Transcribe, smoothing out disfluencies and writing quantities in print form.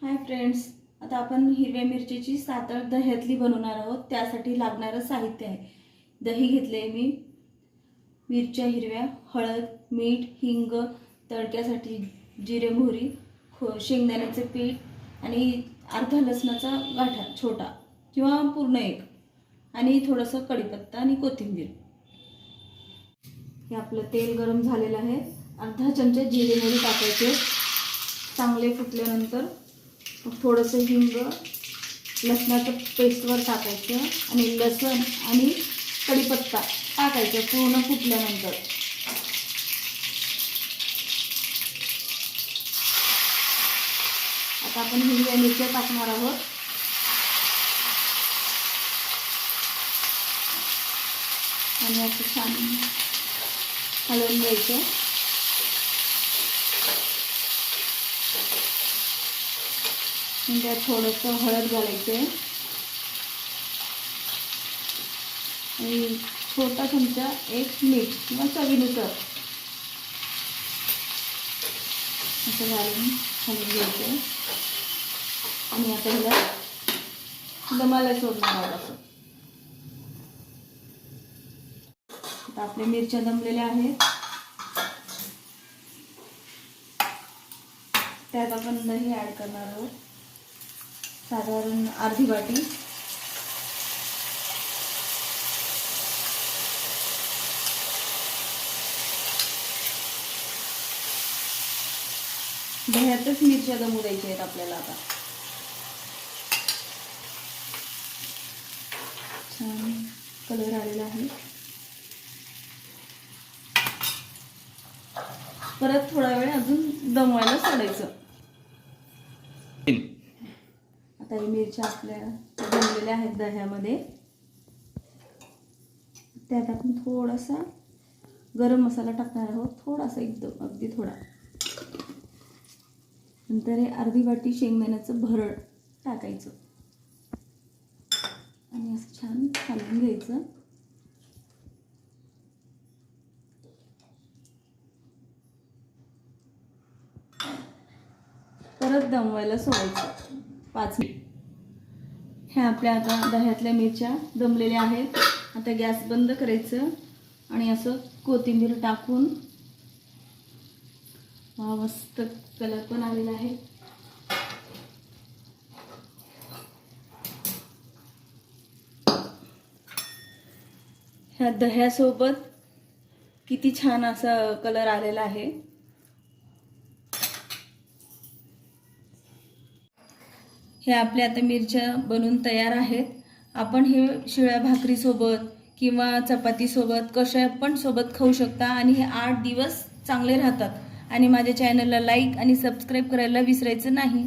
Hi friends, आता आपण हिरव्या मिरचीची सातळ दह्यातली बनवणार आहोत। त्यासाठी लागणारं साहित्य आहे, दही घेतले मी, मिरच्या हिरव्या, हळद, मीठ, हिंग, तडक्यासाठी जिरे मोहरी, शेंगदाण्याचे पीठ आणि अर्धा लसणाचा गाठा छोटा किंवा पूर्ण एक, आणि थोडंसं कढीपत्ता आणि कोथिंबीर। हे आपलं तेल गरम झालेलं आहे। अर्धा चमचा जिरे मोहरी टाकायचे। चांगले फुटल्यानंतर थोडंसं हिंग, लसणाचं पेस्टवर टाकायचं आणि लसण आणि कढीपत्ता टाकायचं पूर्ण फुटल्यानंतर। आता आपण हिरव्या मिरच्या टाकणार आहोत। आणि असं छान हलवून घ्यायचं। त्यात थोडंसं हळद घालायचं आणि छोटा चमचा एक मीठ किंवा चवीनुसार असं घालून हलवून घ्यायचं। आणि आता ह्याला दमाला सोडणार आहोत। असं आता आपल्या मिरच्या दमलेल्या आहेत। त्यात आपण दही ॲड करणार आहोत, साधारण अर्धी वाटी। दह्यातच मिरच्या दमू द्यायच्या आहेत आपल्याला। आता छान कलर आलेला आहे। परत थोडा वेळ अजून दमवायला सोडायचं। आता ही मिरच्या आपल्या दमलेल्या आहेत दह्यामध्ये। त्यात आपण थोडासा गरम मसाला टाकणार आहोत, थोडासा, एकदम अगदी थोडा। नंतर हे अर्धी वाटी शेंगदाण्याचं भरड टाकायचं आणि असं छान हलवून घ्यायचं। परत दमवायला सोडायचं 5 मिनिट। ह्या आपल्या आता दह्यातल्या मिरच्या दमलेल्या आहेत। आता गॅस बंद करायचं आणि असं कोथिंबीर टाकून, मस्त कलर पण आलेला आहे। ह्या दह्यासोबत किती छान असा कलर आलेला आहे। हे आपल्या आता मिरच्या बनून तयार आहेत। आपण हे शिळ्या भाकरीसोबत किंवा चपातीसोबत कशा पण सोबत खाऊ शकता आणि हे 8 दिवस चांगले राहतात। आणि माझ्या चॅनलला लाईक आणि सबस्क्राईब करायला विसरायचं नाही।